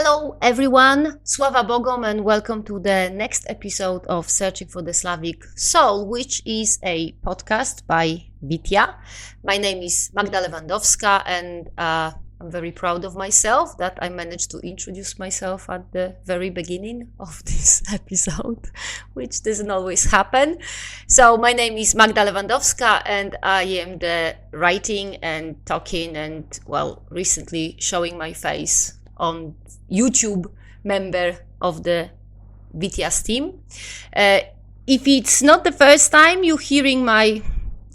Hello everyone, Sława Bogom, and welcome to the next episode of Searching for the Slavic Soul, which is a podcast by Witia. My name is Magda Lewandowska, and I'm very proud of myself that I managed to introduce myself at the very beginning of this episode, which doesn't always happen. So my name is Magda Lewandowska, and I am the writing and talking and, recently showing my face on YouTube member of the Witia's team. If it's not the first time you're hearing my,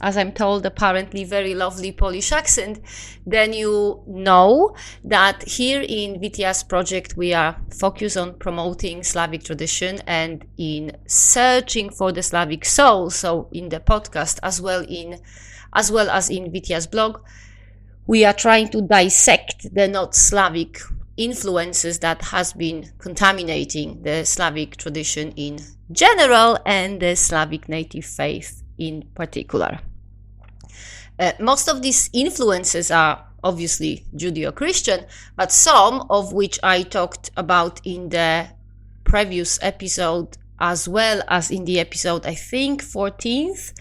as I'm told, apparently very lovely Polish accent, then you know that here in Witia's project we are focused on promoting Slavic tradition and in searching for the Slavic soul. So in the podcast as well as in Witia's blog, we are trying to dissect the not Slavic influences that has been contaminating the Slavic tradition in general and the Slavic native faith in particular. Most of these influences are obviously Judeo-Christian, but some of which I talked about in the previous episode as well as in the episode, I think 14th,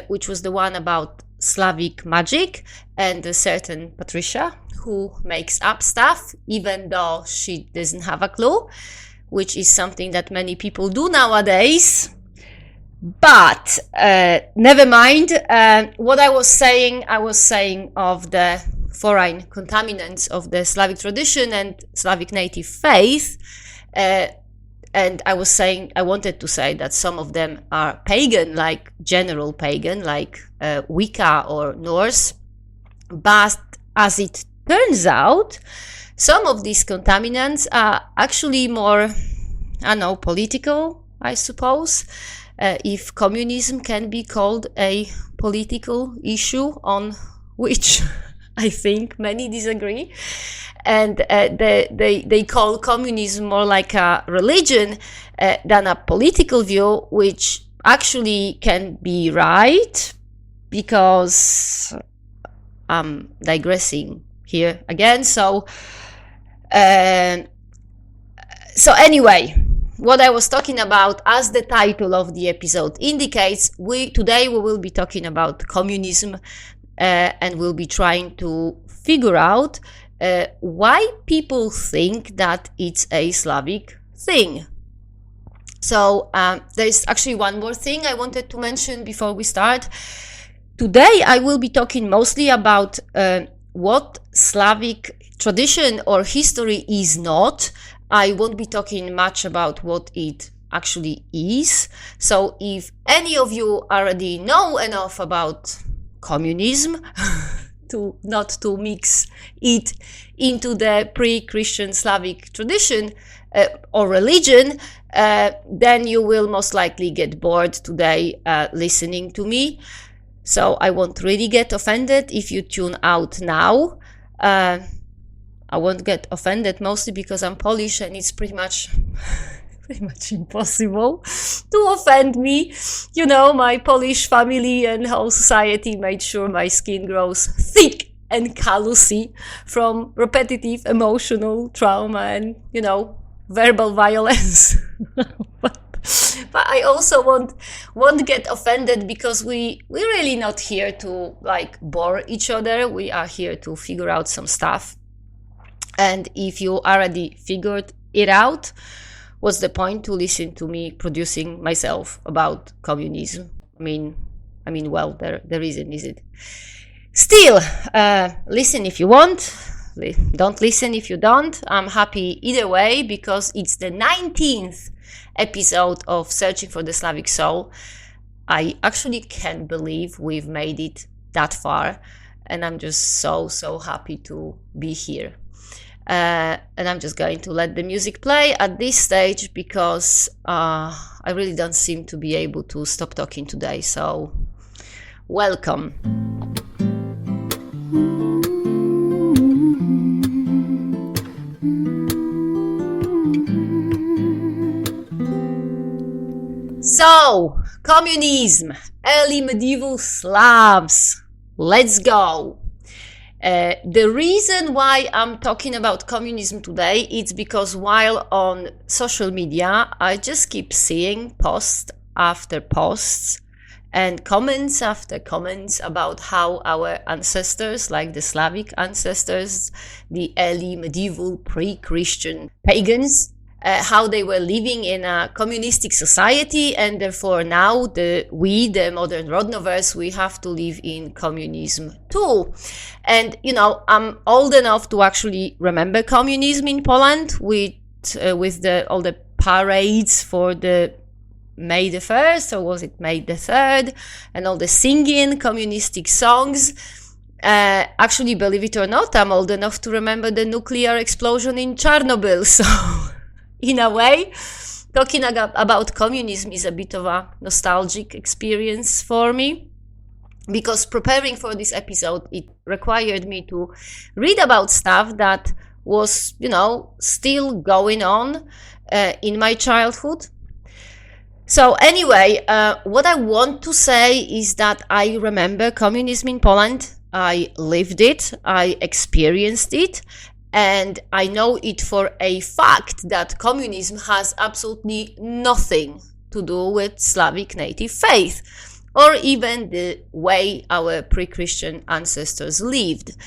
which was the one about Slavic magic and a certain Patricia who makes up stuff even though she doesn't have a clue, which is something that many people do nowadays. But never mind. What I was saying of the foreign contaminants of the Slavic tradition and Slavic native faith, and I wanted to say that some of them are pagan, like general pagan, like Wicca or Norse. But as it turns out, some of these contaminants are actually more, political, I suppose. If communism can be called a political issue on which I think many disagree. And they call communism more like a religion than a political view, which actually can be right, because I'm digressing here again. So anyway, what I was talking about, as the title of the episode indicates, today we will be talking about communism, and we'll be trying to figure out why people think that it's a Slavic thing. So there's actually one more thing I wanted to mention before we start. Today I will be talking mostly about what Slavic tradition or history is not. I won't be talking much about what it actually is. So if any of you already know enough about communism not to mix it into the pre-Christian Slavic tradition or religion, then you will most likely get bored today listening to me. So I won't really get offended if you tune out now. I won't get offended mostly because I'm Polish and it's pretty much impossible to offend me. You know, my Polish family and whole society made sure my skin grows thick and callousy from repetitive emotional trauma and, verbal violence. But I also won't get offended because we're really not here to bore each other. We are here to figure out some stuff. And if you already figured it out, what's the point to listen to me producing myself about communism? There isn't, is it? Still, listen if you want. Don't listen if you don't. I'm happy either way because it's the 19th episode of Searching for the Slavic Soul. I actually can't believe we've made it that far, and I'm just so happy to be here. And I'm just going to let the music play at this stage because I really don't seem to be able to stop talking today. So, welcome. So, communism, early medieval Slavs. Let's go. The reason why I'm talking about communism today is because while on social media, I just keep seeing posts after posts and comments after comments about how our ancestors, like the Slavic ancestors, the early medieval pre-Christian pagans, how they were living in a communistic society, and therefore now we, the modern Rodnovers, we have to live in communism too. And, you know, I'm old enough to actually remember communism in Poland with all the parades for the May the 1st, or was it May the 3rd, and all the singing communistic songs. Actually, believe it or not, I'm old enough to remember the nuclear explosion in Chernobyl. So, in a way, talking about communism is a bit of a nostalgic experience for me, because preparing for this episode, it required me to read about stuff that was, you know, still going on in my childhood. So anyway, what I want to say is that I remember communism in Poland. I lived it, I experienced it, and I know it for a fact that communism has absolutely nothing to do with Slavic native faith, or even the way our pre-Christian ancestors lived.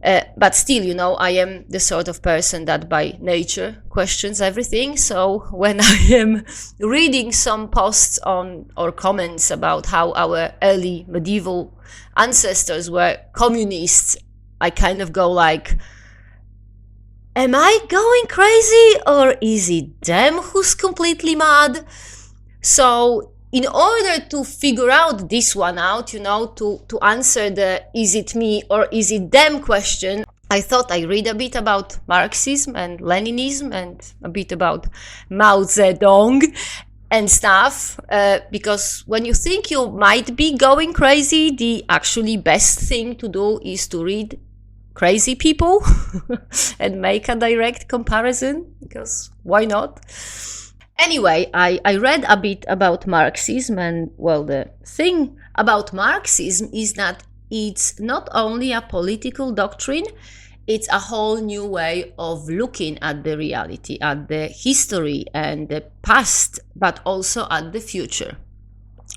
But still, you know, I am the sort of person that by nature questions everything. So when I am reading some posts on or comments about how our early medieval ancestors were communists, I kind of go like, am I going crazy, or is it them who's completely mad? So in order to figure out this one out, you know, to answer the is it me or is it them question, I thought I'd read a bit about Marxism and Leninism and a bit about Mao Zedong and stuff, because when you think you might be going crazy, the actually best thing to do is to read crazy people and make a direct comparison, because why not? Anyway, I read a bit about Marxism, and well, the thing about Marxism is that it's not only a political doctrine, it's a whole new way of looking at the reality, at the history and the past, but also at the future.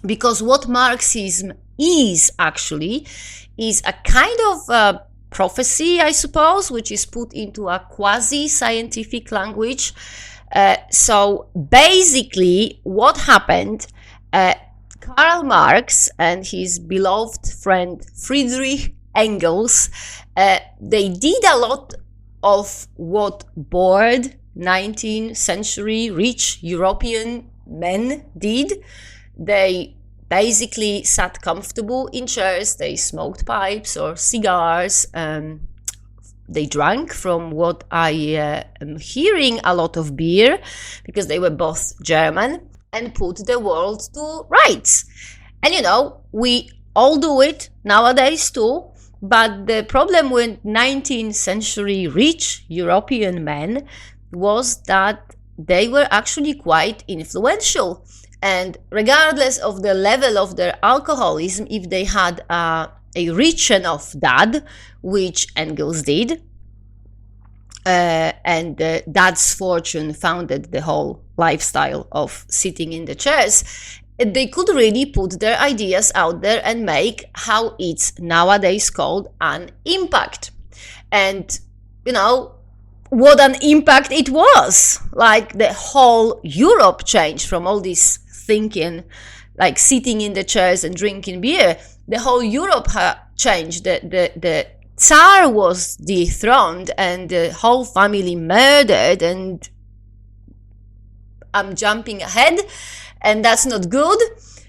Because what Marxism is actually is a kind of prophecy, I suppose, which is put into a quasi-scientific language. So basically what happened, Karl Marx and his beloved friend Friedrich Engels, they did a lot of what bored 19th century rich European men did. They basically sat comfortable in chairs, they smoked pipes or cigars, they drank, from what I am hearing, a lot of beer, because they were both German, and put the world to rights. And you know, we all do it nowadays too, but the problem with 19th century rich European men was that they were actually quite influential. And regardless of the level of their alcoholism, if they had a rich enough dad, which Engels did, and dad's fortune founded the whole lifestyle of sitting in the chairs, they could really put their ideas out there and make how it's nowadays called an impact. And, you know, what an impact it was. Like, the whole Europe changed from all this thinking, like sitting in the chairs and drinking beer. The whole Europe changed. The Tsar was dethroned and the whole family murdered, and I'm jumping ahead, and that's not good.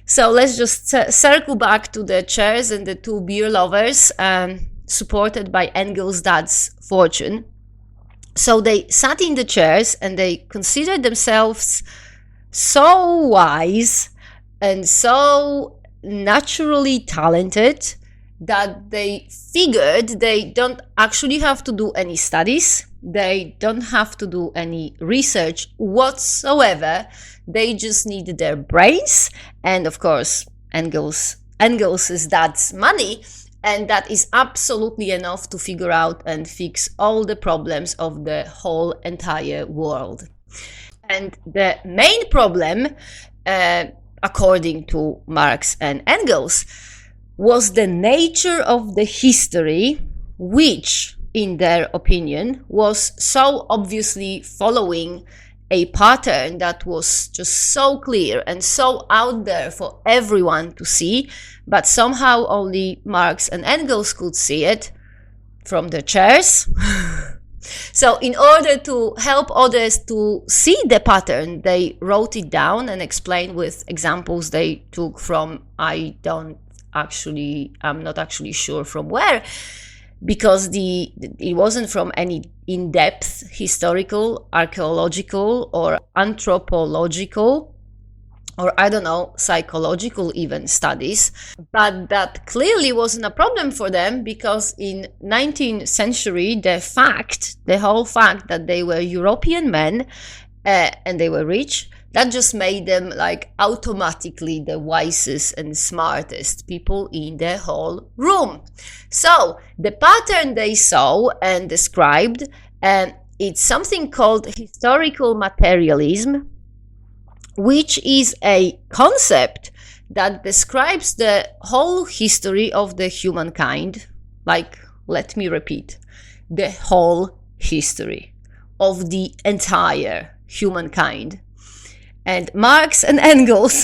So let's just circle back to the chairs and the two beer lovers, supported by Engels' dad's fortune. So they sat in the chairs and they considered themselves so wise and so naturally talented that they figured they don't actually have to do any studies, they don't have to do any research whatsoever, they just need their brains and, of course, Engels' dad's money, And that is absolutely enough to figure out and fix all the problems of the whole entire world. And the main problem, according to Marx and Engels, was the nature of the history, which, in their opinion, was so obviously following a pattern that was just so clear and so out there for everyone to see, but somehow only Marx and Engels could see it from their chairs. So in order to help others to see the pattern, they wrote it down and explained with examples they took from, I'm not actually sure from where, because it wasn't from any in-depth historical, archaeological, or anthropological, or I don't know, psychological even studies. But that clearly wasn't a problem for them, because in 19th century, the whole fact that they were European men and they were rich, that just made them like automatically the wisest and smartest people in the whole room. So the pattern they saw and described, it's something called historical materialism, which is a concept that describes the whole history of the humankind. Like, let me repeat, the whole history of the entire humankind. And Marx and Engels,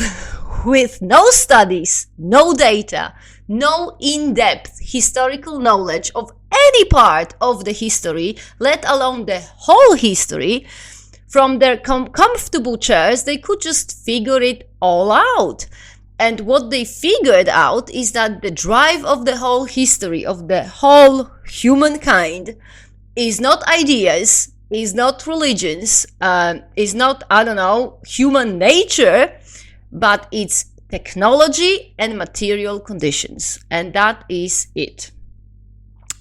with no studies, no data, no in-depth historical knowledge of any part of the history, let alone the whole history, from their comfortable chairs, they could just figure it all out. And what they figured out is that the drive of the whole history of the whole humankind is not ideas, is not religions, is not, I don't know, human nature, but it's technology and material conditions. And that is it.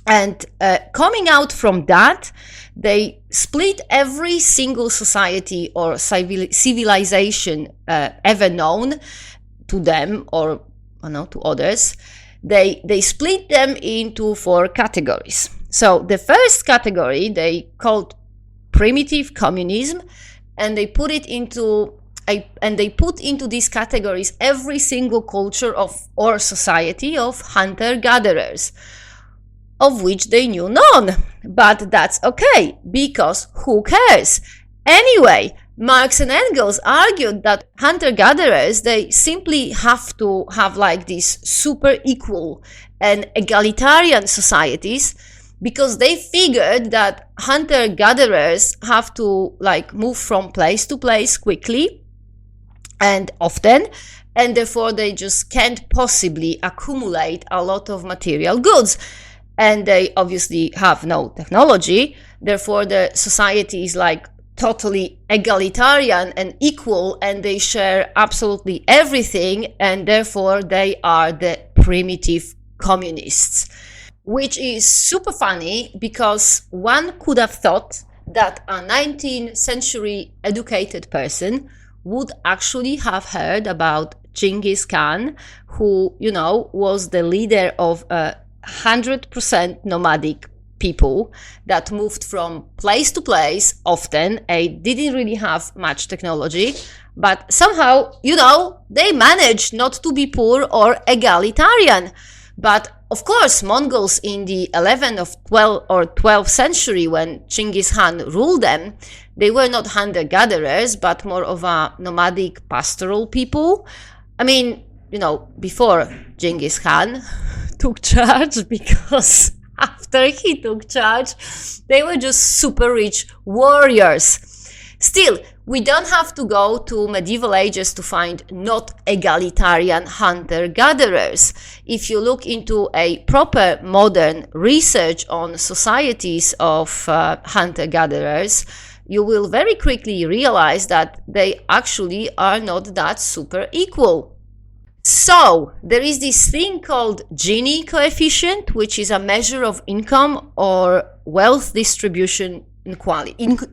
And coming out from that, they split every single society or civilization ever known to them or to others. They split them into 4 categories. So the first category they called primitive communism, and they put into these categories every single culture or society of hunter-gatherers, of which they knew none. But that's okay, because who cares? Anyway, Marx and Engels argued that hunter-gatherers, they simply have to have like these super equal and egalitarian societies, because they figured that hunter-gatherers have to like move from place to place quickly and often, and therefore they just can't possibly accumulate a lot of material goods. And they obviously have no technology, therefore the society is like totally egalitarian and equal, and they share absolutely everything, and therefore they are the primitive communists. Which is super funny, because one could have thought that a 19th century educated person would actually have heard about Genghis Khan, who, was the leader of 100% nomadic people that moved from place to place often. They didn't really have much technology, but somehow, they managed not to be poor or egalitarian. But of course, Mongols in the 11th or 12th century, when Genghis Khan ruled them, they were not hunter-gatherers, but more of a nomadic pastoral people. I mean, before Genghis Khan took charge, because after he took charge, they were just super rich warriors. Still, we don't have to go to medieval ages to find not egalitarian hunter-gatherers. If you look into a proper modern research on societies of hunter-gatherers, you will very quickly realize that they actually are not that super equal. So, there is this thing called Gini coefficient, which is a measure of income or wealth distribution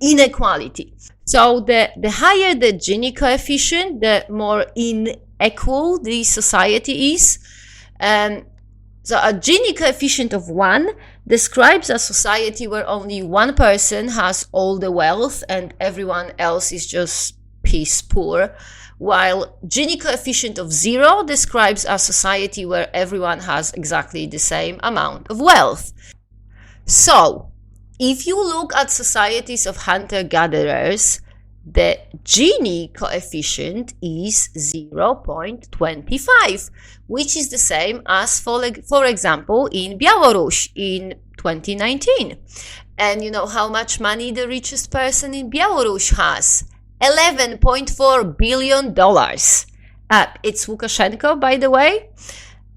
inequality. So the higher the Gini coefficient, the more unequal the society is. So a Gini coefficient of 1 describes a society where only one person has all the wealth and everyone else is just piss poor, while Gini coefficient of 0 describes a society where everyone has exactly the same amount of wealth. So, if you look at societies of hunter-gatherers, the Gini coefficient is 0.25, which is the same as, for example, in Belarus in 2019. And you know how much money the richest person in Belarus has? $11.4 billion. It's Lukashenko, by the way.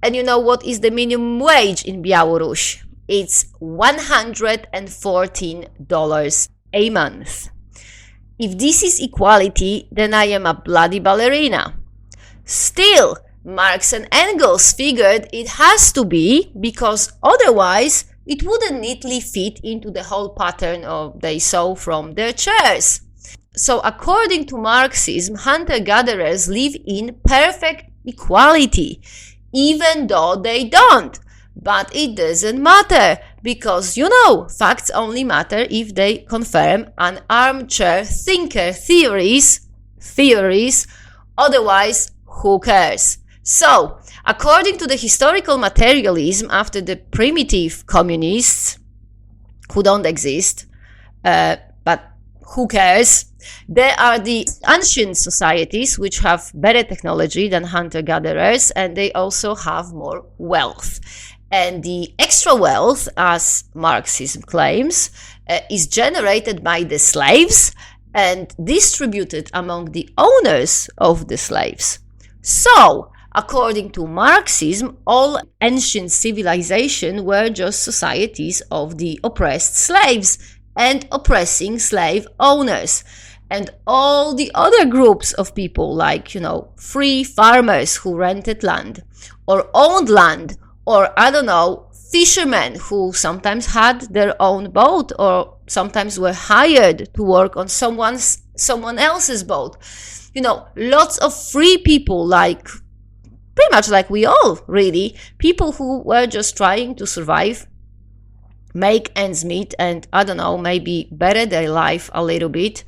And you know what is the minimum wage in Belarus? It's $114 a month. If this is equality, then I am a bloody ballerina. Still, Marx and Engels figured it has to be, because otherwise it wouldn't neatly fit into the whole pattern they saw from their chairs. So according to Marxism, hunter-gatherers live in perfect equality, even though they don't. But it doesn't matter, because, you know, facts only matter if they confirm an armchair thinker theories, otherwise, who cares? So, according to the historical materialism after the primitive communists, who don't exist, but who cares? There are the ancient societies which have better technology than hunter-gatherers, and they also have more wealth. And the extra wealth, as Marxism claims, is generated by the slaves and distributed among the owners of the slaves. So, according to Marxism, all ancient civilizations were just societies of the oppressed slaves and oppressing slave owners. And all the other groups of people, like, you know, free farmers who rented land or owned land, or, I don't know, fishermen who sometimes had their own boat or sometimes were hired to work on someone else's boat. You know, lots of free people, like, pretty much like we all, really. People who were just trying to survive, make ends meet, and, I don't know, maybe better their life a little bit.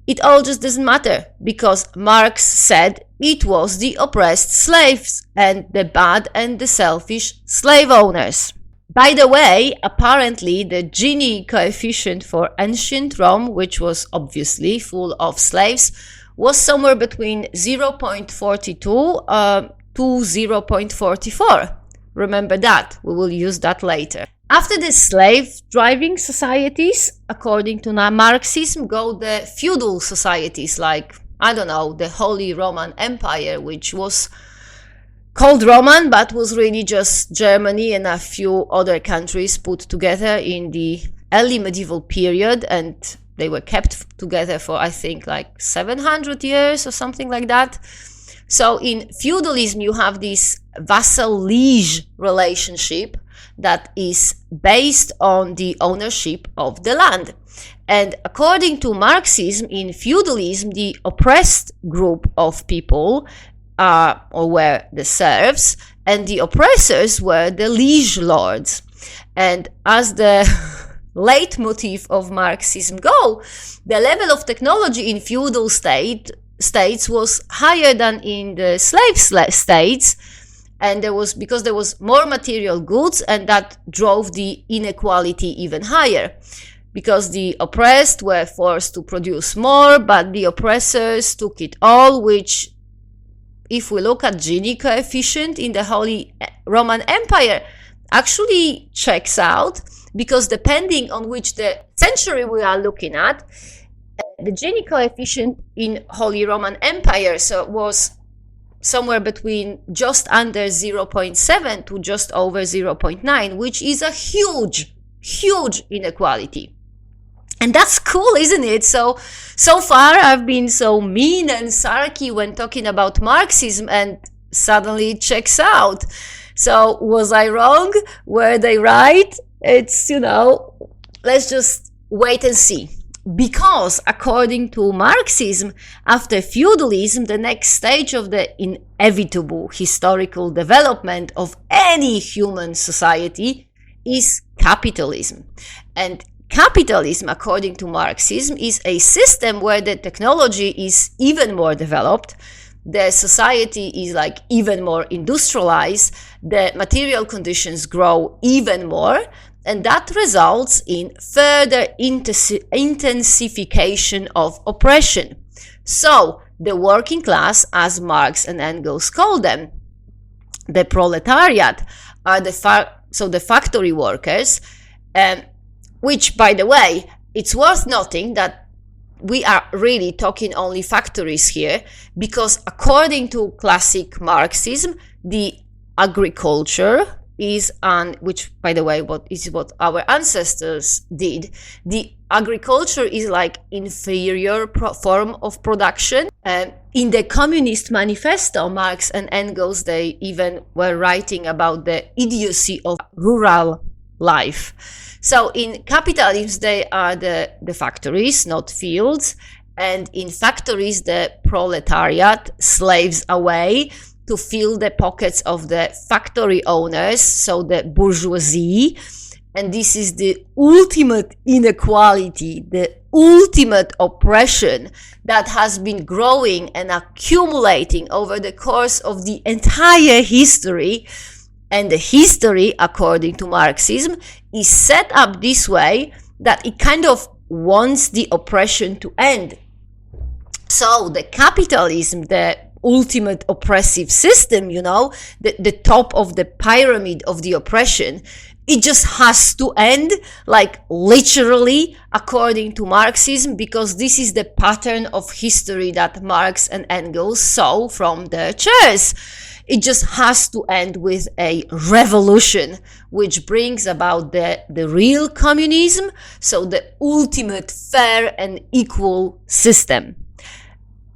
It all just doesn't matter, because Marx said it was the oppressed slaves and the bad and the selfish slave owners. By the way, apparently the Gini coefficient for ancient Rome, which was obviously full of slaves, was somewhere between 0.42 to 0.44. Remember that. We will use that later. After the slave-driving societies, according to Marxism, go the feudal societies, like, I don't know, the Holy Roman Empire, which was called Roman, but was really just Germany and a few other countries put together in the early medieval period, and they were kept together for, I think, like 700 years or something like that. So in feudalism, you have this vassal-liege relationship that is based on the ownership of the land. And according to Marxism, in feudalism, the oppressed group of people were the serfs, and the oppressors were the liege lords. And as the leitmotif of Marxism go, the level of technology in feudal states was higher than in the slave states, and because there was more material goods, and that drove the inequality even higher, because the oppressed were forced to produce more, but the oppressors took it all, which, if we look at Gini coefficient in the Holy Roman Empire, actually checks out, because depending on which the century we are looking at, the Gini coefficient in Holy Roman Empire was somewhere between just under 0.7 to just over 0.9, which is a huge inequality. And that's cool, isn't it? So far I've been so mean and sarky when talking about Marxism, and suddenly it checks out. So was I wrong? Were they right? It's, let's just wait and see. because according to Marxism, after feudalism, the next stage of the inevitable historical development of any human society is capitalism. And capitalism, according to Marxism, is a system where the technology is even more developed, the society is like even more industrialized, the material conditions grow even more, and that results in further intensification of oppression. So the working class, as Marx and Engels call them, the proletariat, are the factory workers, which, by the way, it's worth noting that we are really talking only factories here, because according to classic Marxism, the agriculture is, which, by the way, what our ancestors did. The agriculture is like inferior form of production. In the Communist Manifesto, Marx and Engels, they even were writing about the idiocy of rural life. So in capitalism, they are the factories, not fields. And in factories, the proletariat slaves away to fill the pockets of the factory owners, so the bourgeoisie. And this is the ultimate inequality, the ultimate oppression that has been growing and accumulating over the course of the entire history. And the history, according to Marxism, is set up this way that it kind of wants the oppression to end. So the capitalism, the ultimate oppressive system, the top of the pyramid of the oppression, it just has to end, like literally, according to Marxism, because this is the pattern of history that Marx and Engels saw from their chairs. It just has to end with a revolution, which brings about the real communism, so the ultimate fair and equal system.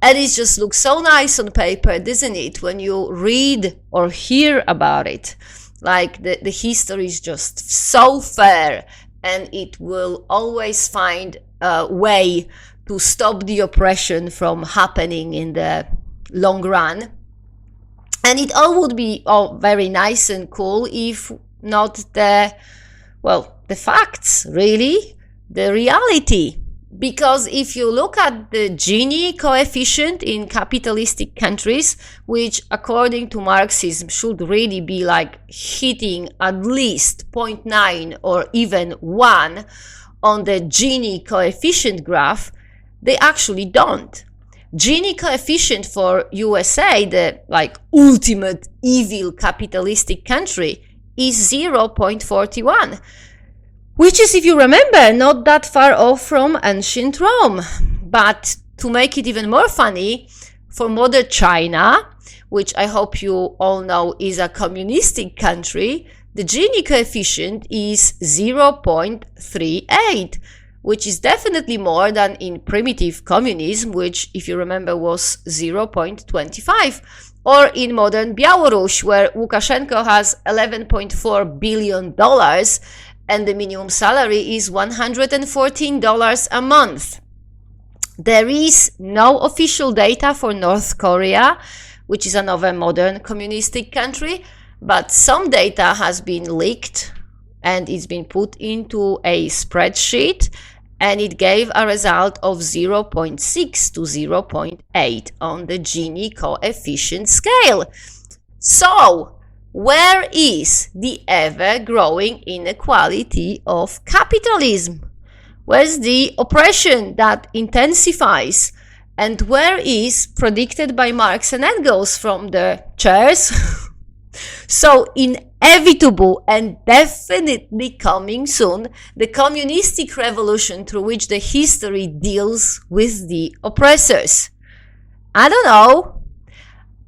And it just looks so nice on paper, doesn't it, when you read or hear about it? Like the history is just so fair, and it will always find a way to stop the oppression from happening in the long run. And it all would be all very nice and cool if not the facts, really, the reality. Because if you look at the Gini coefficient in capitalistic countries, which according to Marxism should really be like hitting at least 0.9 or even 1 on the Gini coefficient graph, they actually don't. Gini coefficient for USA, the like ultimate evil capitalistic country, is 0.41. Which is, if you remember, not that far off from ancient Rome. But to make it even more funny, for modern China, which I hope you all know is a communistic country, the Gini coefficient is 0.38, which is definitely more than in primitive communism, which, if you remember, was 0.25. Or in modern Belarus, where Lukashenko has $11.4 billion and the minimum salary is $114 a month. There is no official data for North Korea, which is another modern communistic country, but some data has been leaked and it's been put into a spreadsheet, and it gave a result of 0.6 to 0.8 on the Gini coefficient scale. So, where is the ever-growing inequality of capitalism? Where's the oppression that intensifies? And where is, predicted by Marx and Engels from the chairs, so inevitable and definitely coming soon, the communistic revolution through which the history deals with the oppressors? I don't know.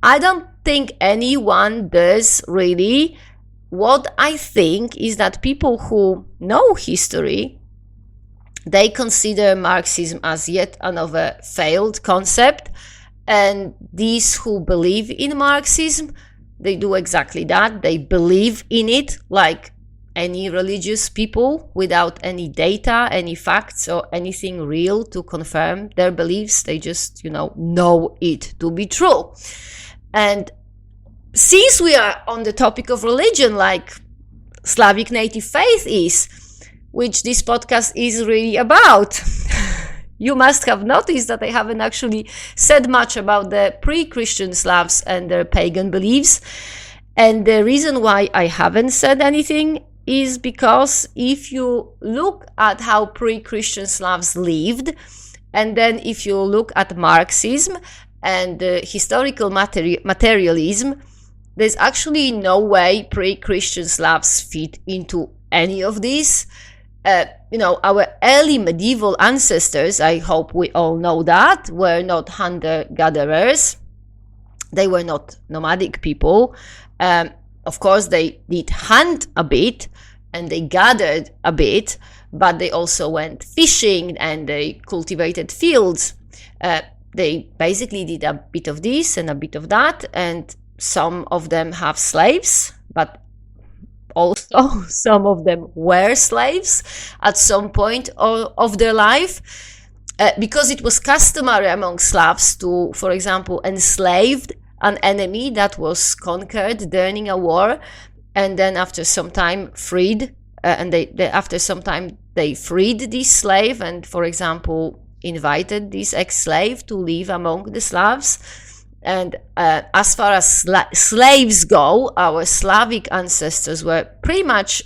I don't think anyone does really. What I think is that people who know history, they consider Marxism as yet another failed concept, and these who believe in Marxism, they do exactly that. They believe in it like any religious people without any data, any facts, or anything real to confirm their beliefs. They just, know it to be true. And since we are on the topic of religion, like Slavic native faith is, which this podcast is really about, you must have noticed that I haven't actually said much about the pre-Christian Slavs and their pagan beliefs. And the reason why I haven't said anything is because if you look at how pre-Christian Slavs lived, and then if you look at Marxism and historical materialism, there's actually no way pre-Christian Slavs fit into any of these. Our early medieval ancestors, I hope we all know that, were not hunter-gatherers. They were not nomadic people. Of course, they did hunt a bit and they gathered a bit, but they also went fishing and they cultivated fields. They basically did a bit of this and a bit of that, and some of them have slaves, but also some of them were slaves at some point of their life, because it was customary among Slavs to, for example, enslave an enemy that was conquered during a war, and then after some time freed, after some time they freed this slave and, for example, invited this ex-slave to live among the Slavs. And as far as slaves go, our Slavic ancestors were pretty much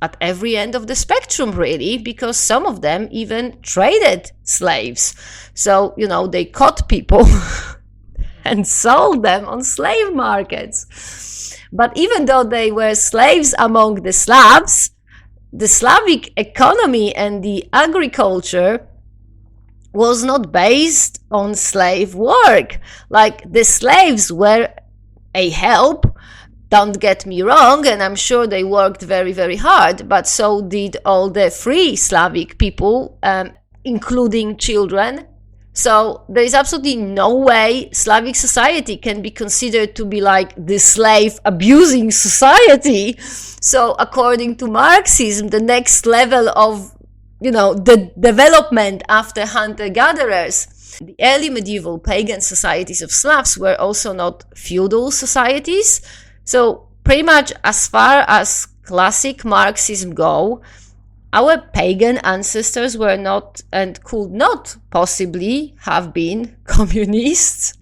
at every end of the spectrum, really, because some of them even traded slaves. So, they caught people and sold them on slave markets. But even though they were slaves among the Slavs, the Slavic economy and the agriculture was not based on slave work. Like, the slaves were a help, don't get me wrong, and I'm sure they worked very, very hard, but so did all the free Slavic people, including children. So there is absolutely no way Slavic society can be considered to be like the slave abusing society. So according to Marxism, the next level of the development after hunter-gatherers, the early medieval pagan societies of Slavs were also not feudal societies. So pretty much as far as classic Marxism go, our pagan ancestors were not and could not possibly have been communists,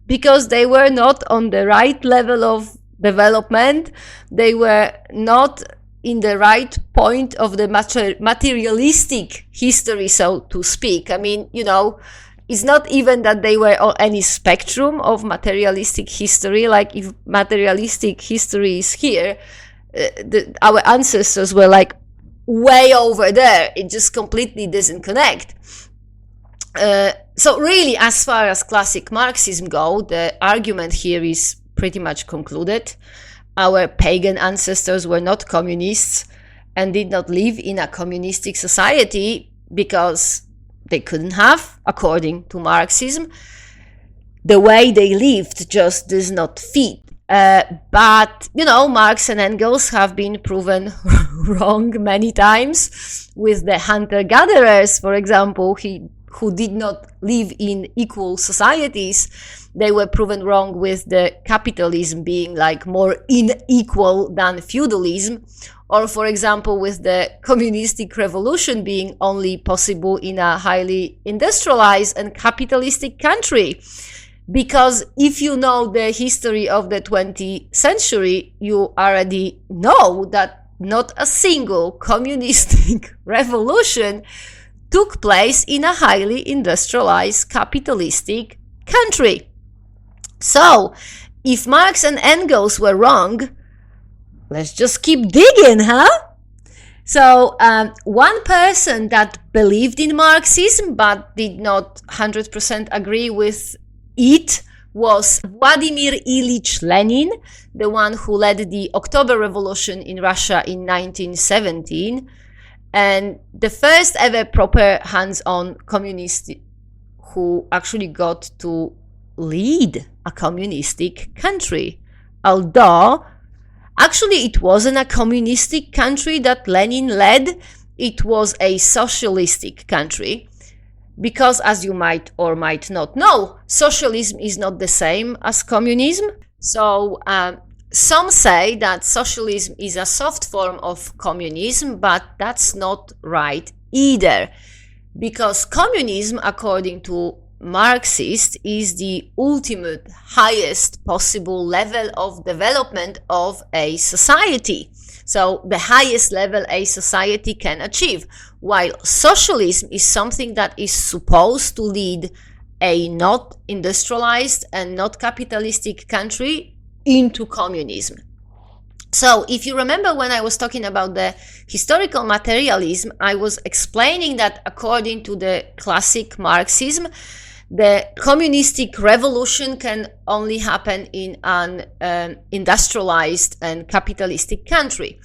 because they were not on the right level of development. They were not in the right point of the materialistic history, so to speak. I mean, it's not even that they were on any spectrum of materialistic history. Like, if materialistic history is here, our ancestors were like way over there. It just completely doesn't connect. So really, as far as classic Marxism go, the argument here is pretty much concluded. Our pagan ancestors were not communists and did not live in a communistic society because they couldn't have, according to Marxism. The way they lived just does not fit. But, Marx and Engels have been proven wrong many times with the hunter-gatherers, for example, who did not live in equal societies. They were proven wrong with the capitalism being like more unequal than feudalism, or, for example, with the communistic revolution being only possible in a highly industrialized and capitalistic country. Because if you know the history of the 20th century, you already know that not a single communistic revolution took place in a highly industrialized capitalistic country. So, if Marx and Engels were wrong, let's just keep digging, huh? So, one person that believed in Marxism but did not 100% agree with it was Vladimir Ilyich Lenin, the one who led the October Revolution in Russia in 1917, and the first ever proper hands-on communist who actually got to lead a communistic country. Although Actually, it wasn't a communistic country that Lenin led. It was a socialistic country. Because, as you might or might not know, socialism is not the same as communism. So some say that socialism is a soft form of communism, but that's not right either. Because communism, according to Marxists, is the ultimate highest possible level of development of a society. So the highest level a society can achieve, while socialism is something that is supposed to lead a not industrialized and not capitalistic country into communism. So if you remember when I was talking about the historical materialism, I was explaining that according to the classic Marxism, the communistic revolution can only happen in an industrialized and capitalistic country.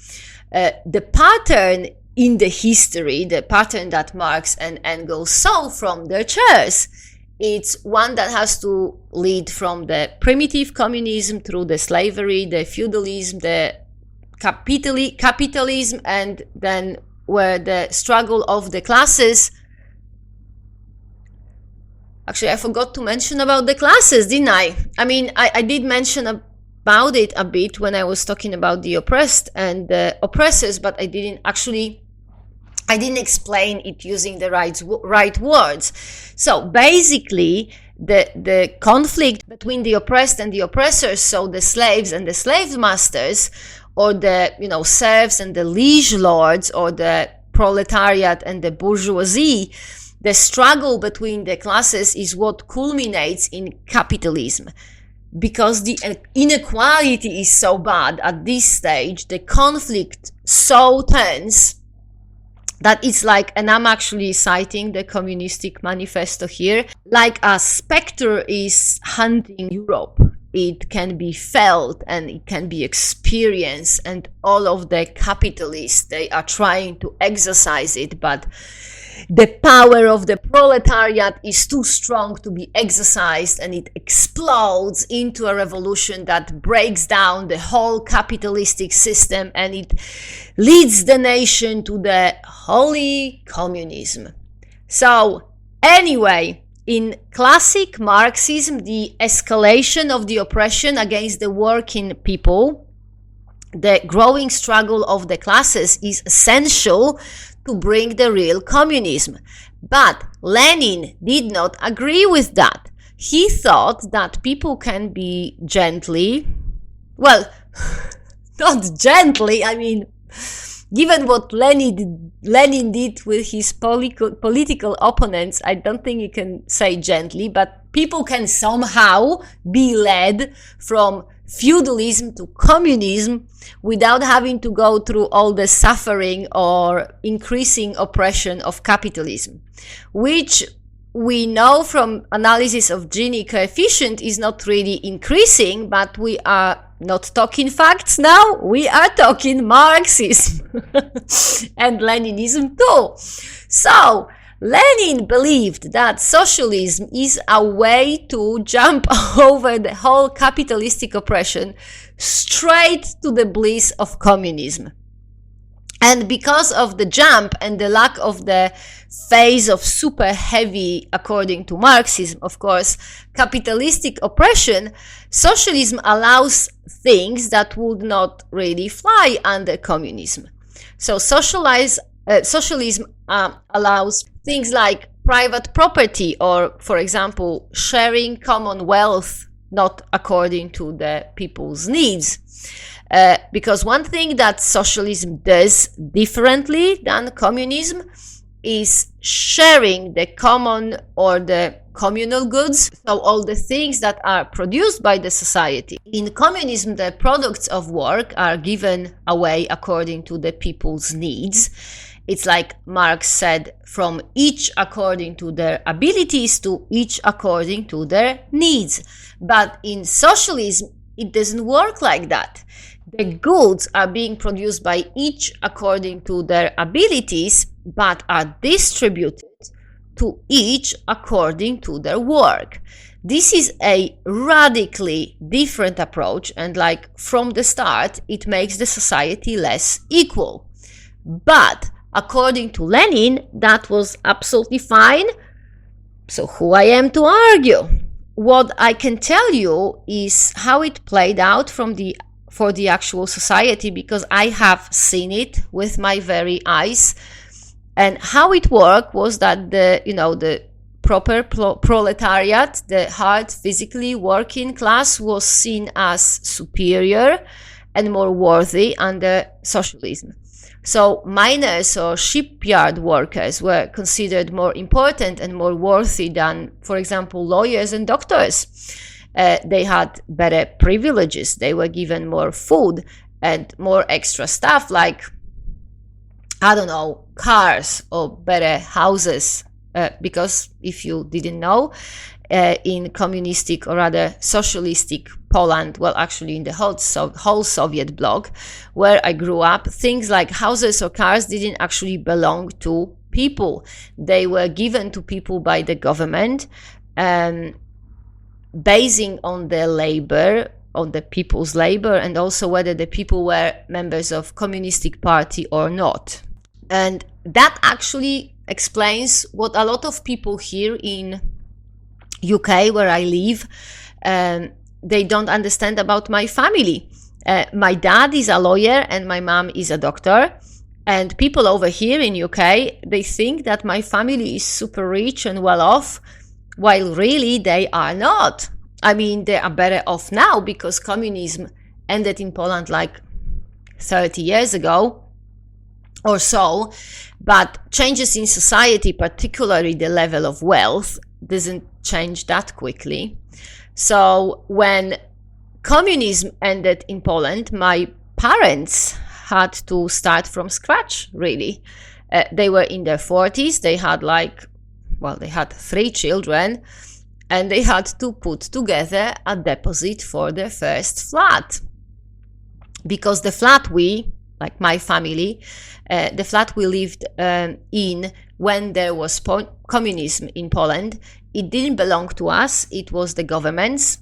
The pattern in the history, the pattern that Marx and Engels saw from their chairs, it's one that has to lead from the primitive communism through the slavery, the feudalism, the capitalism, and then where the struggle of the classes. Actually, I forgot to mention about the classes, didn't I? I mean, I did mention about it a bit when I was talking about the oppressed and the oppressors, but I didn't explain it using the right words. So basically, the conflict between the oppressed and the oppressors, so the slaves and the slave masters, or the serfs and the liege lords, or the proletariat and the bourgeoisie, the struggle between the classes is what culminates in capitalism. Because the inequality is so bad at this stage, the conflict so tense, that it's like, and I'm actually citing the Communistic Manifesto here, like a specter is hunting Europe. It can be felt and it can be experienced, and all of the capitalists, they are trying to exercise it, but the power of the proletariat is too strong to be exercised, and it explodes into a revolution that breaks down the whole capitalistic system, and it leads the nation to the holy communism. So anyway, in classic Marxism, the escalation of the oppression against the working people, the growing struggle of the classes, is essential to bring the real communism. But Lenin did not agree with that. He thought that people can be gently, well, not gently, I mean, given what Lenin did with his political opponents, I don't think you can say gently, but people can somehow be led from feudalism to communism without having to go through all the suffering or increasing oppression of capitalism, which we know from analysis of Gini coefficient is not really increasing, but we are not talking facts now, we are talking Marxism and Leninism too. So Lenin believed that socialism is a way to jump over the whole capitalistic oppression straight to the bliss of communism. And because of the jump and the lack of the phase of super heavy, according to Marxism, of course, capitalistic oppression, socialism allows things that would not really fly under communism. So socialism allows things like private property, or, for example, sharing common wealth, not according to the people's needs. Because one thing that socialism does differently than communism is sharing the common or the communal goods, so all the things that are produced by the society. In communism, the products of work are given away according to the people's needs. It's like Marx said, from each according to their abilities to each according to their needs. But in socialism, it doesn't work like that. The goods are being produced by each according to their abilities, but are distributed to each according to their work. This is a radically different approach, and like from the start, it makes the society less equal. But according to Lenin, that was absolutely fine. So who I am to argue? What I can tell you is how it played out for the actual society, because I have seen it with my very eyes. And how it worked was that the proper proletariat, the hard physically working class, was seen as superior and more worthy under socialism. So miners or shipyard workers were considered more important and more worthy than, for example, lawyers and doctors. They had better privileges. They were given more food and more extra stuff like, I don't know, cars or better houses. Because if you didn't know, in communistic or rather socialistic Poland, well, actually in the whole Soviet bloc where I grew up, things like houses or cars didn't actually belong to people. They were given to people by the government, basing on their labor, on the people's labor, and also whether the people were members of communistic party or not. And that actually explains what a lot of people here in UK, where I live, they don't understand about my family. My dad is a lawyer and my mom is a doctor. And people over here in UK, they think that my family is super rich and well off, while really they are not. I mean, they are better off now because communism ended in Poland like 30 years ago or so. But changes in society, particularly the level of wealth, doesn't change that quickly. So when communism ended in Poland, my parents had to start from scratch, really. They were in their 40s. They had 3 children, and they had to put together a deposit for their first flat. Because the flat my family, the flat we lived in when there was communism in Poland, it didn't belong to us, it was the government's.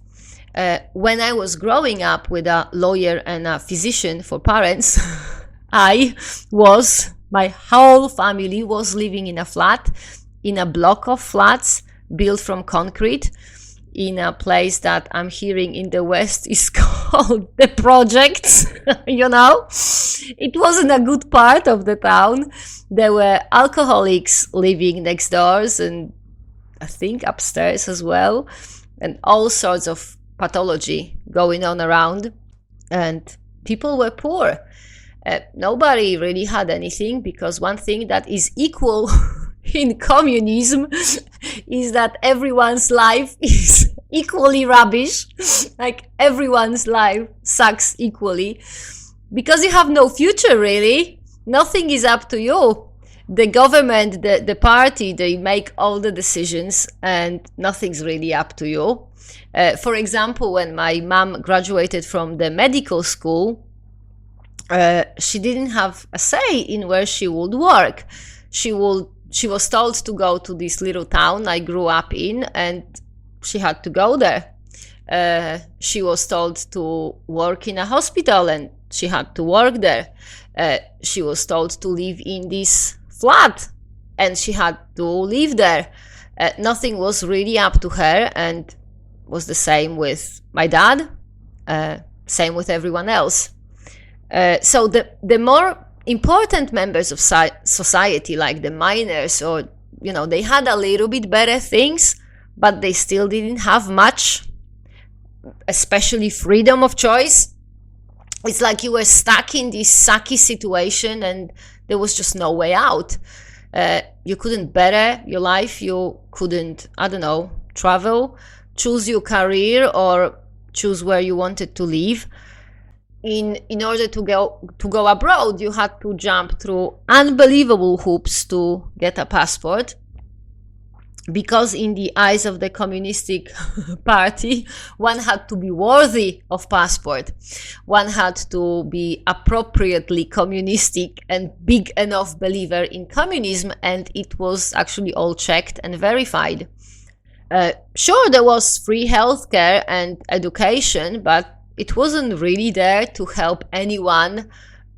When I was growing up with a lawyer and a physician for parents, my whole family was living in a flat, in a block of flats built from concrete, in a place that I'm hearing in the West is called the projects. It wasn't a good part of the town. There were alcoholics living next doors and I think upstairs as well, and all sorts of pathology going on around, and people were poor. Nobody really had anything, because one thing that is equal in communism is that everyone's life is equally rubbish. Like everyone's life sucks equally, because you have no future really. Nothing is up to you. The government, the party, they make all the decisions and nothing's really up to you. For example, when my mom graduated from the medical school, she didn't have a say in where she would work. She was told to go to this little town I grew up in, and she had to go there. She was told to work in a hospital, and she had to work there. She was told to live in this flat, and she had to live there. Nothing was really up to her, and was the same with my dad, same with everyone else. So the more important members of society, like the miners, or they had a little bit better things, but they still didn't have much, especially freedom of choice. It's like you were stuck in this sucky situation and there was just no way out. You couldn't better your life. You couldn't, travel, choose your career, or choose where you wanted to live. In order to go abroad, you had to jump through unbelievable hoops to get a passport. because in the eyes of the communistic party, one had to be worthy of passport. One had to be appropriately communistic and big enough believer in communism, and it was actually all checked and verified. Sure, there was free healthcare and education, but it wasn't really there to help anyone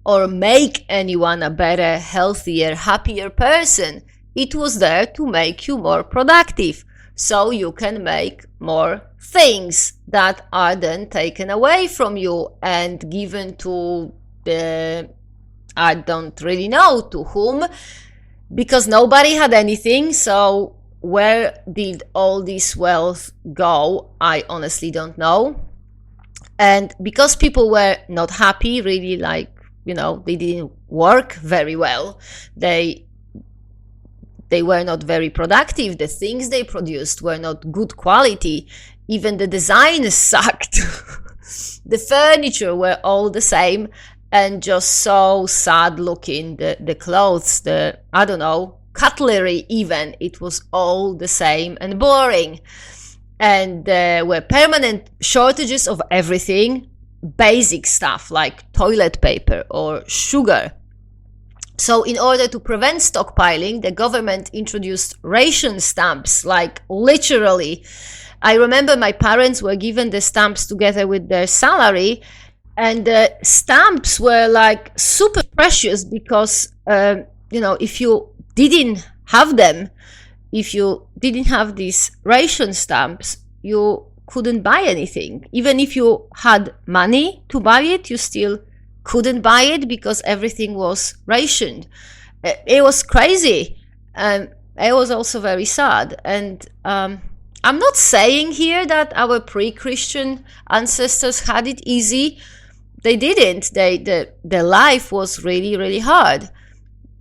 or make anyone a better, healthier, happier person. It was there to make you more productive, so you can make more things that are then taken away from you and given to the, I don't really know to whom, because nobody had anything. So where did all this wealth go? I honestly don't know. And because people were not happy, really, like, you know, they didn't work very well. They were not very productive. The things they produced were not good quality. Even the design sucked. The furniture were all the same and just so sad looking. The clothes, I don't know, cutlery even, it was all the same and boring. And there were permanent shortages of everything, basic stuff like toilet paper or sugar. So in order to prevent stockpiling, the government introduced ration stamps, like literally. I remember my parents were given the stamps together with their salary, and the stamps were like super precious because, you know, if you didn't have them, if you didn't have these ration stamps, you couldn't buy anything. Even if you had money to buy it, you still couldn't buy it because everything was rationed. It was crazy, and it was also very sad. And I'm not saying here that our pre-Christian ancestors had it easy. They didn't. Their life was really, really hard.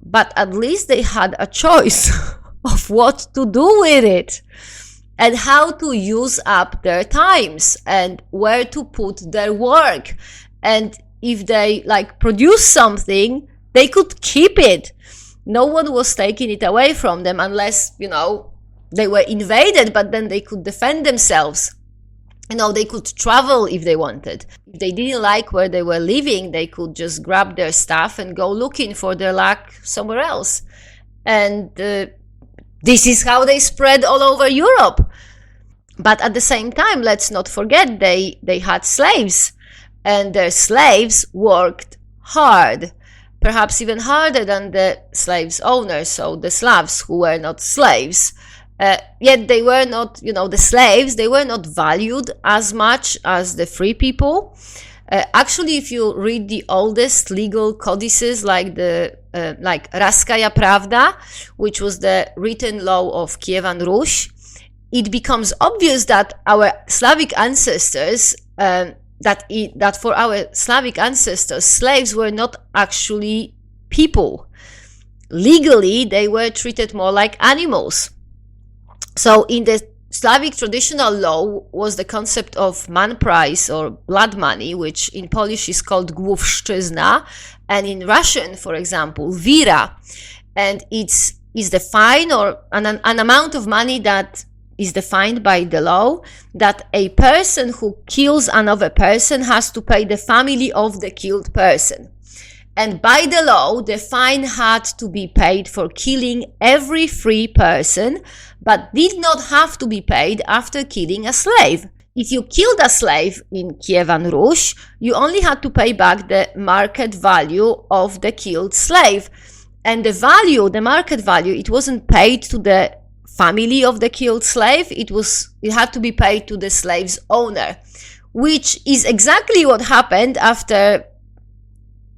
But at least they had a choice of what to do with it and how to use up their times and where to put their work. And if they like produce something, they could keep it. No one was taking it away from them unless, you know, they were invaded, but then they could defend themselves. You know, they could travel if they wanted. If they didn't like where they were living, they could just grab their stuff and go looking for their luck somewhere else. And this is how they spread all over Europe. But at the same time, let's not forget they had slaves. And their slaves worked hard, perhaps even harder than the slaves' owners, so the Slavs who were not slaves. Yet they were not, you know, the slaves, they were not valued as much as the free people. Actually, if you read the oldest legal codices like like Raskaya Pravda, which was the written law of Kievan Rus, it becomes obvious that our Slavic ancestors that for our Slavic ancestors, slaves were not actually people. Legally, they were treated more like animals. So in the Slavic traditional law was the concept of man price or blood money, which in Polish is called główszczyzna, and in Russian, for example, vira. And it's the fine or an amount of money that is defined by the law that a person who kills another person has to pay the family of the killed person. And by the law, the fine had to be paid for killing every free person, but did not have to be paid after killing a slave. If you killed a slave in Kievan Rus, you only had to pay back the market value of the killed slave. And the market value, it wasn't paid to the family of the killed slave, it had to be paid to the slave's owner, which is exactly what happened after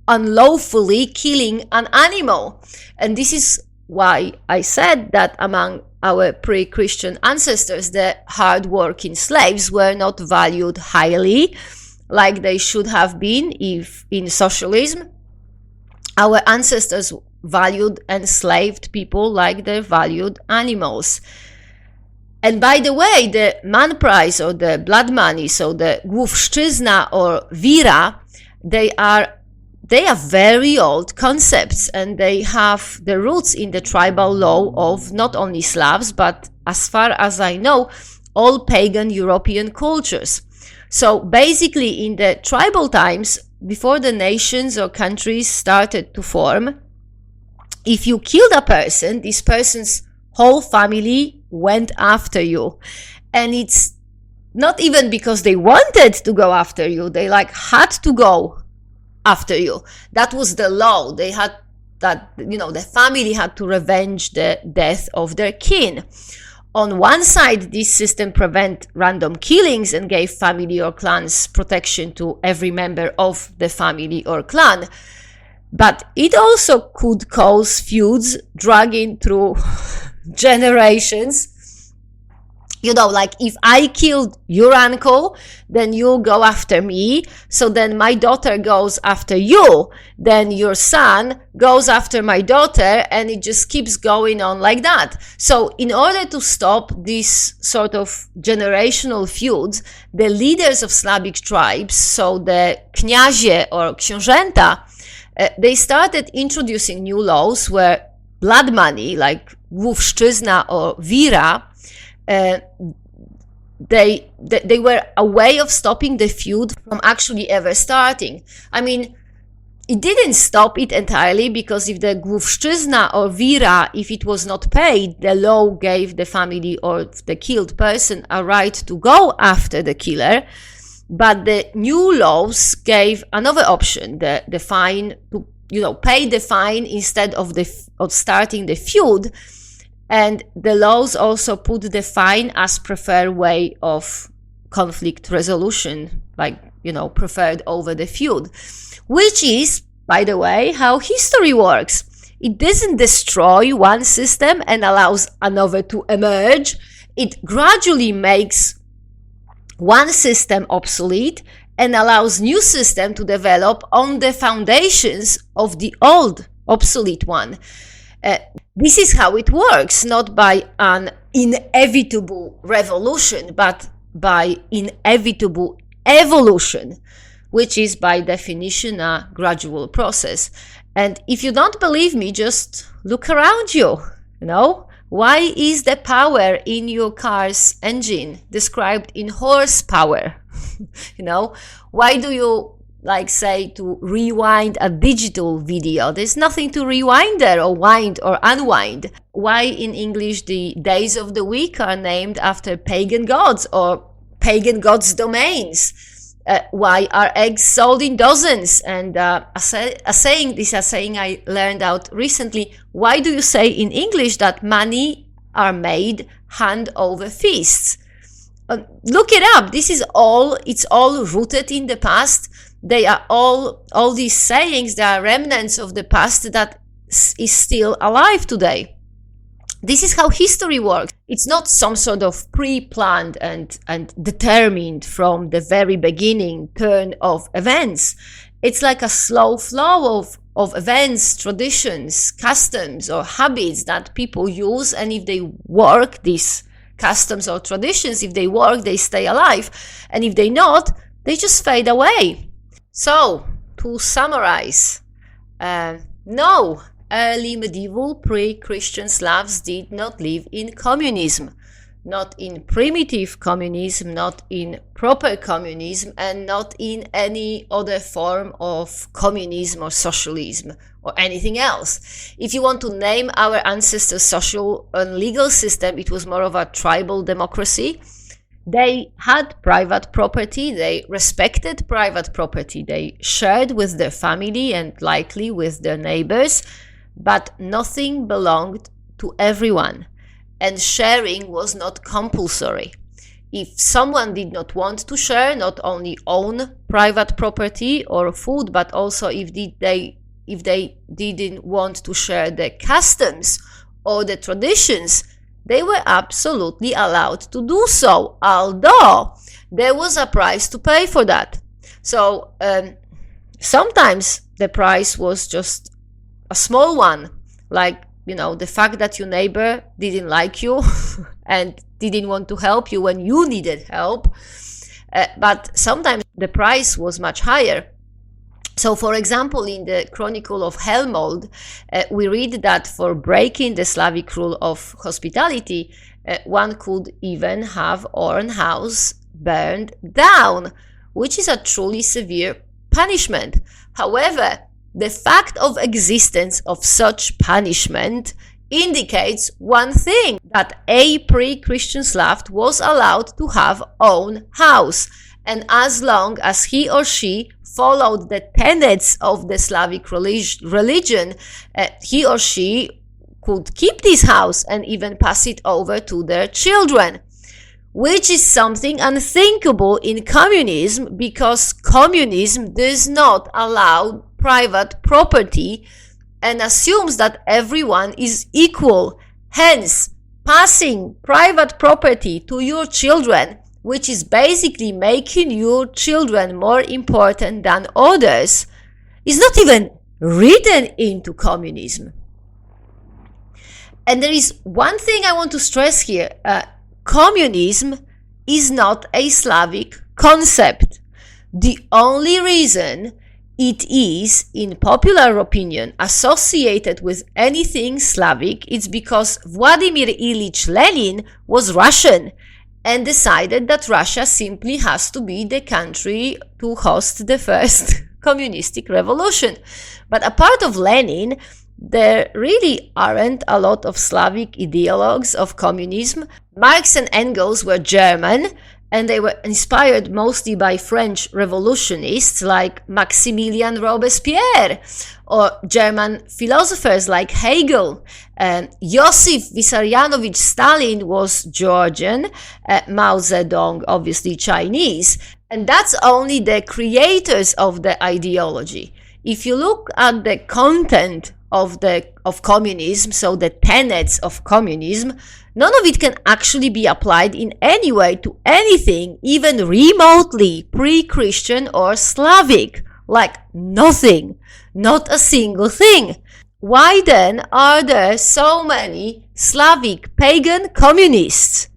unlawfully killing an animal. And this is why I said that among our pre-Christian ancestors, the hard-working slaves were not valued highly like they should have been if in socialism our ancestors valued enslaved people like they valued animals. And by the way, the man price or the blood money, so the główszczyzna or vira, they are they are very old concepts, and they have the roots in the tribal law of not only Slavs, but as far as I know, all pagan European cultures. So basically, in the tribal times, before the nations or countries started to form, if you killed a person, this person's whole family went after you. And it's not even because they wanted to go after you, they had to go after you. That was the law. They had that, the family had to revenge the death of their kin. On one side, this system prevent random killings and gave family or clans protection to every member of the family or clan. But it also could cause feuds dragging through generations. If I killed your uncle, then you go after me. So then my daughter goes after you. Then your son goes after my daughter, and it just keeps going on like that. So in order to stop this sort of generational feuds, the leaders of Slavic tribes, so the kniazie or książęta, they started introducing new laws where blood money, like główszczyzna or wira, they were a way of stopping the feud from actually ever starting. I mean, it didn't stop it entirely, because if the główszczyzna or wira, if it was not paid, the law gave the family or the killed person a right to go after the killer. But the new laws gave another option, the fine, to pay the fine instead of starting the feud. And the laws also put the fine as preferred way of conflict resolution, preferred over the feud, which is, by the way, how history works. It doesn't destroy one system and allows another to emerge. It gradually makes one system obsolete and allows new system to develop on the foundations of the old obsolete one. This is how it works, not by an inevitable revolution, but by inevitable evolution, which is by definition a gradual process. And if you don't believe me, just look around you. Why is the power in your car's engine described in horsepower? Why do you say to rewind a digital video? There's nothing to rewind there, or wind or unwind. Why in English the days of the week are named after pagan gods or pagan gods' domains? Why are eggs sold in dozens? And a saying I learned out recently. Why do you say in English that money are made hand over fists? Look it up. It's all rooted in the past. They are all these sayings, they are remnants of the past that is still alive today. This is how history works. It's not some sort of pre-planned and determined from the very beginning turn of events. It's like a slow flow of events, traditions, customs, or habits that people use, and if they work, these customs or traditions, if they work, they stay alive, and if they not, they just fade away. So, to summarize, no, early medieval pre-Christian Slavs did not live in communism, not in primitive communism, not in proper communism, and not in any other form of communism or socialism or anything else. If you want to name our ancestors' social and legal system, it was more of a tribal democracy. They had private property, they respected private property, they shared with their family and likely with their neighbors, but nothing belonged to everyone, and sharing was not compulsory. If someone did not want to share, not only own private property or food, but also if they didn't want to share the customs or the traditions, they were absolutely allowed to do so, although there was a price to pay for that. So sometimes the price was just a small one, like, the fact that your neighbor didn't like you and didn't want to help you when you needed help. But sometimes the price was much higher. So, for example, in the Chronicle of Helmold, we read that for breaking the Slavic rule of hospitality, one could even have own house burned down, which is a truly severe punishment. However, the fact of existence of such punishment indicates one thing, that a pre-Christian Slav was allowed to have own house, and as long as he or she followed the tenets of the Slavic religion, he or she could keep this house and even pass it over to their children, which is something unthinkable in communism, because communism does not allow private property and assumes that everyone is equal. Hence, passing private property to your children, which is basically making your children more important than others, is not even written into communism. And there is one thing I want to stress here. Communism is not a Slavic concept. The only reason it is, in popular opinion, associated with anything Slavic is because Vladimir Ilyich Lenin was Russian and decided that Russia simply has to be the country to host the first communistic revolution. But apart of Lenin, there really aren't a lot of Slavic ideologues of communism. Marx and Engels were German, and they were inspired mostly by French revolutionists like Maximilien Robespierre, or German philosophers like Hegel. Josif Vissarionovich Stalin was Georgian, Mao Zedong obviously Chinese, and that's only the creators of the ideology. If you look at the content of communism, so the tenets of communism, none of it can actually be applied in any way to anything even remotely pre-Christian or Slavic. Like nothing, not a single thing. Why then are there so many Slavic pagan communists?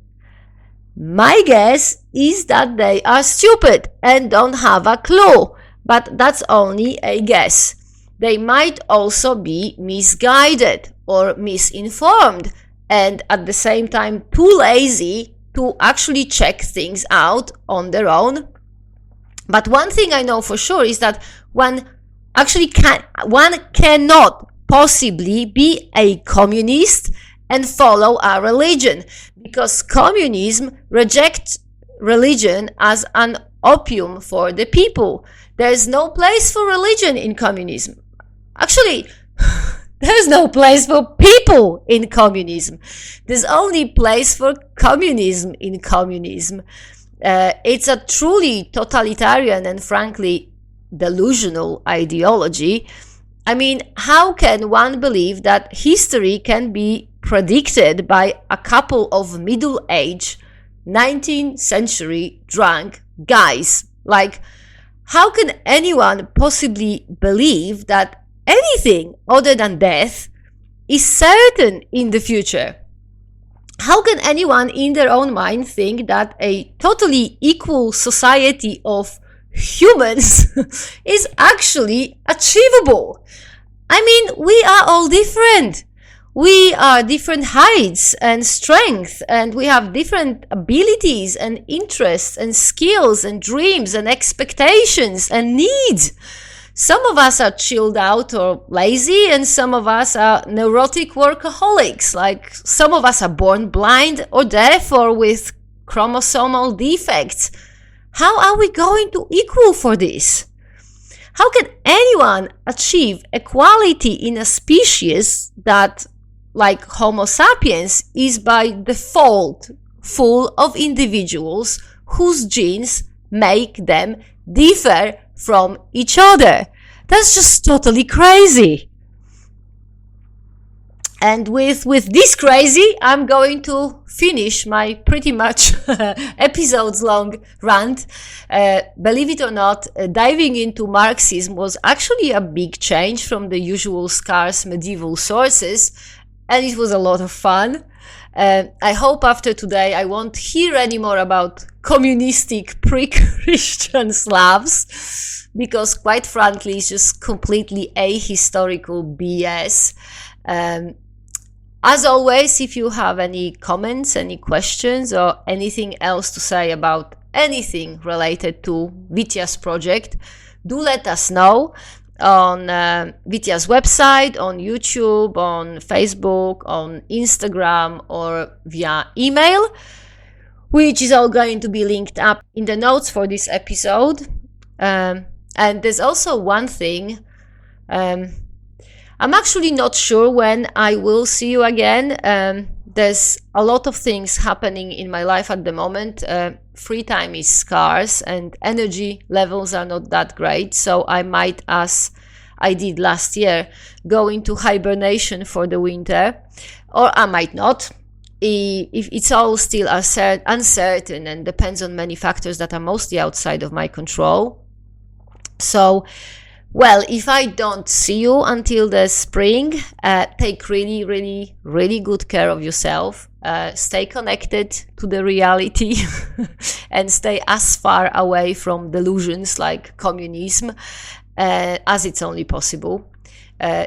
My guess is that they are stupid and don't have a clue, but that's only a guess. They might also be misguided or misinformed, and at the same time too lazy to actually check things out on their own. But one thing I know for sure is that one cannot possibly be a communist and follow a religion, because communism rejects religion as an opium for the people. There is no place for religion in communism. Actually, there's no place for people in communism. There's only place for communism in communism. It's a truly totalitarian and frankly delusional ideology. I mean, how can one believe that history can be predicted by a couple of middle-aged 19th century drunk guys? Like, how can anyone possibly believe that anything other than death is certain in the future? How can anyone in their own mind think that a totally equal society of humans is actually achievable? I mean, we are all different. We are different heights and strength, and we have different abilities and interests and skills and dreams and expectations and needs. Some of us are chilled out or lazy, and some of us are neurotic workaholics. Like, some of us are born blind or deaf or with chromosomal defects. How are we going to equal for this? How can anyone achieve equality in a species that, like Homo sapiens, is by default full of individuals whose genes make them differ from each other? That's just totally crazy. And with this crazy, I'm going to finish my pretty much episodes long rant. Believe it or not, diving into Marxism was actually a big change from the usual scarce medieval sources, and it was a lot of fun. I hope after today I won't hear any more about communistic pre-Christian Slavs, because quite frankly it's just completely ahistorical BS. As always, if you have any comments, any questions, or anything else to say about anything related to Witia's project, do let us know on Witia's website, on YouTube, on Facebook, on Instagram, or via email, which is all going to be linked up in the notes for this episode. And there's also one thing. I'm actually not sure when I will see you again. There's a lot of things happening in my life at the moment. Free time is scarce and energy levels are not that great. So I might, as I did last year, go into hibernation for the winter, or I might not. If it's all still uncertain and depends on many factors that are mostly outside of my control. So, well, if I don't see you until the spring, take really, really, really good care of yourself. Stay connected to the reality and stay as far away from delusions like communism as it's only possible.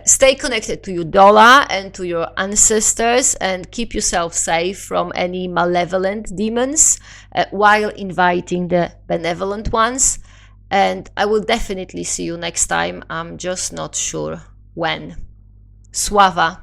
Stay connected to your dollar and to your ancestors, and keep yourself safe from any malevolent demons while inviting the benevolent ones. And I will definitely see you next time. I'm just not sure when. Sława.